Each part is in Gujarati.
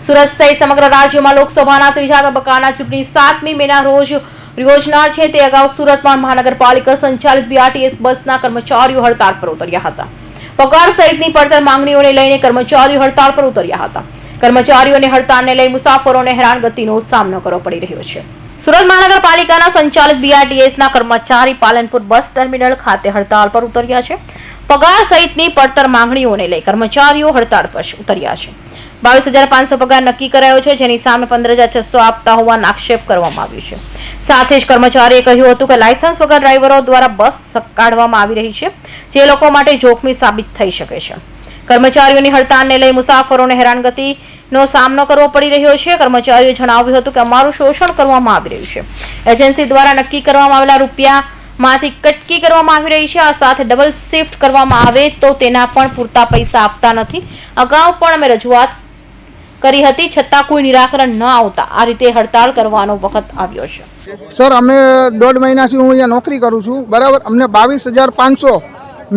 સુરત સહિત સમગ્ર રાજ્યમાં લોકસભાના ત્રીજા તબક્કાના ચૂંટણી 7મી મેના રોજ યોજનાર છે। તે અગાઉ સુરતમાં મહાનગરપાલિકા સંચાલિત બીઆરટીએસ બસના કર્મચારીઓ હડતાળ પર ઉતર્યા હતા। પગાર સહિતની પડતર માંગણીઓને લઈને કર્મચારીઓ હડતાળ પર ઉતર્યા હતા। કર્મચારીઓને હડતાળને લઈ મુસાફરોને હેરાનગતિનો સામનો કરવો પડી રહ્યો છે। સુરત મહાનગરપાલિકાના સંચાલિત બીઆરટીએસના કર્મચારી પાલનપુર બસ ટર્મિનલ ખાતે હડતાળ પર ઉતર્યા છે। પગાર સહિતની પડતર માંગણીઓને લઈ કર્મચારીઓ હડતાળ પર ઉતર્યા છે। 22,500 પગાર નક્કી કરાયો છે, જેની સામે 15,600 આપતા હોવાનો આક્ષેપ કરવામાં આવ્યો છે। સાથે જ કર્મચારીએ કહ્યું હતું કે લાયસન્સ વગર ડ્રાઈવરો દ્વારા બસ કાઢવામાં આવી રહી છે, જે લોકો માટે જોખમી સાબિત થઈ શકે છે। કર્મચારીઓની હડતાળને લઈ મુસાફરોને હેરાનગતિનો સામનો કરવો પડી રહ્યો છે। કર્મચારીઓએ જણાવ્યું હતું કે અમારું શોષણ કરવામાં આવી રહ્યું છે। એજન્સી દ્વારા નક્કી કરવામાં આવેલા રૂપિયામાંથી કટકી કરવામાં આવી રહી છે। આ સાથે ડબલ શિફ્ટ કરવામાં આવે તો તેના પણ પૂરતા પૈસા આપતા નથી। અગાઉ પણ અમે રજૂઆત કરી હતી, છતાં કોઈ નિરાકરણ ન આવતા આ રીતે હડતાળ કરવાનો વખત આવ્યો છે। સર, અમે 1.5 મહિનાથી હું અહીંયા નોકરી કરું છું, બરાબર। અમને 22,500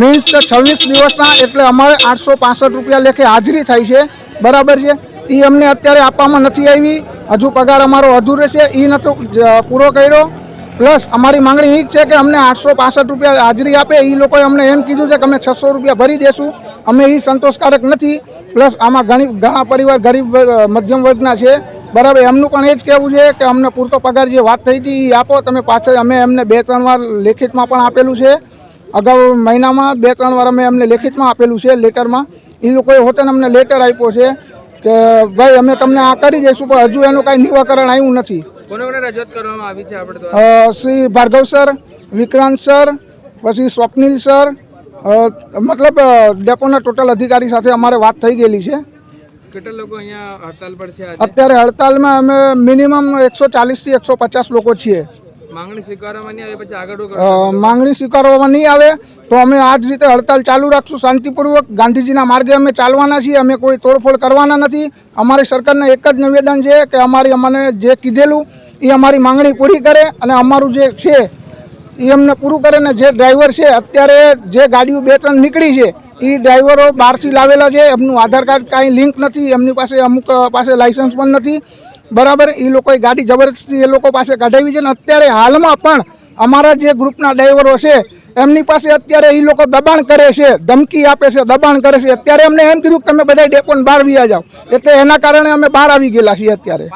મીન્સ કે 26 દિવસના એટલે અમારે 865 રૂપિયા લેખે હાજરી થાય છે, બરાબર છે। એ અમને અત્યારે આપવામાં નથી આવી। હજુ પગાર અમારો અધૂરો છે, એ નતો પૂરો કર્યો। પ્લસ અમારી માંગણી એ જ છે કે અમને 865 રૂપિયા હાજરી આપે। એ લોકોએ અમને એમ કીધું છે કે અમે 600 રૂપિયા ભરી દેશું। અમે એ સંતોષકારક નથી। પ્લસ આમાં ઘણા પરિવાર ગરીબ મધ્યમ વર્ગના છે, બરાબર। એમનું પણ એ જ કહેવું છે કે અમને પૂરતો પગાર જે વાત થઈ હતી એ આપો તમે પાછળ। અમે એમને 2-3 વાર લેખિતમાં પણ આપેલું છે। અગાઉ મહિનામાં 2-3 વાર અમે એમને લેખિતમાં આપેલું છે લેટરમાં। એ લોકોએ હોતે અમને લેટર આપ્યો છે કે ભાઈ અમે તમને આ કરી દઈશું, પણ હજુ એનું કાંઈ નિવાકરણ આવ્યું નથી। કોને રજૂઆત કરવામાં આવી છે આપણે? શ્રી ભાર્ગવ સર, વિક્રાંત સર, પછી સ્વપ્નિલ સર, મતલબ ડેપોના ટોટલ અધિકારી સાથે અમારે વાત થઈ ગયેલી છે। કેટલા લોકો અહીંયા હડતાલ પર છે? અત્યારે હડતાલમાં અમે મિનિમમ 140 થી 150 લોકો છીએ। માંગણી સ્વીકારવામાં નહીં આવે પછી આગળ માંગણી સ્વીકારવામાં નહીં આવે તો અમે આ જ રીતે હડતાલ ચાલુ રાખશું શાંતિપૂર્વક। ગાંધીજીના માર્ગે અમે ચાલવાના છીએ। અમે કોઈ તોડફોડ કરવાના નથી। અમારી સરકારને એક જ નિવેદન છે કે અમને જે કીધેલું એ અમારી માંગણી પૂરી કરે અને અમારું જે છે એ અમને પૂરું કરે। ને જે ડ્રાઈવર છે અત્યારે જે ગાડીઓ 2-3 નીકળી છે એ ડ્રાઈવરો બહારથી લાવેલા છે। એમનું આધાર કાર્ડ કાંઈ લિંક નથી, એમની પાસે અમુક પાસે લાયસન્સ પણ નથી, બરાબર। એ લોકોએ ગાડી જબરદસ્તી એ લોકો પાસે કઢાવી છે। ને અત્યારે હાલમાં પણ અમારા જે ગ્રુપના ડ્રાઈવરો છે એમની પાસે અત્યારે એ લોકો દબાણ કરે છે, ધમકી આપે છે, દબાણ કરે છે। અત્યારે અમને એમ કીધું કે તમે બધા ડેપોને બહાર વ્યા જાઓ, એટલે એના કારણે અમે બહાર આવી ગયેલા છીએ અત્યારે।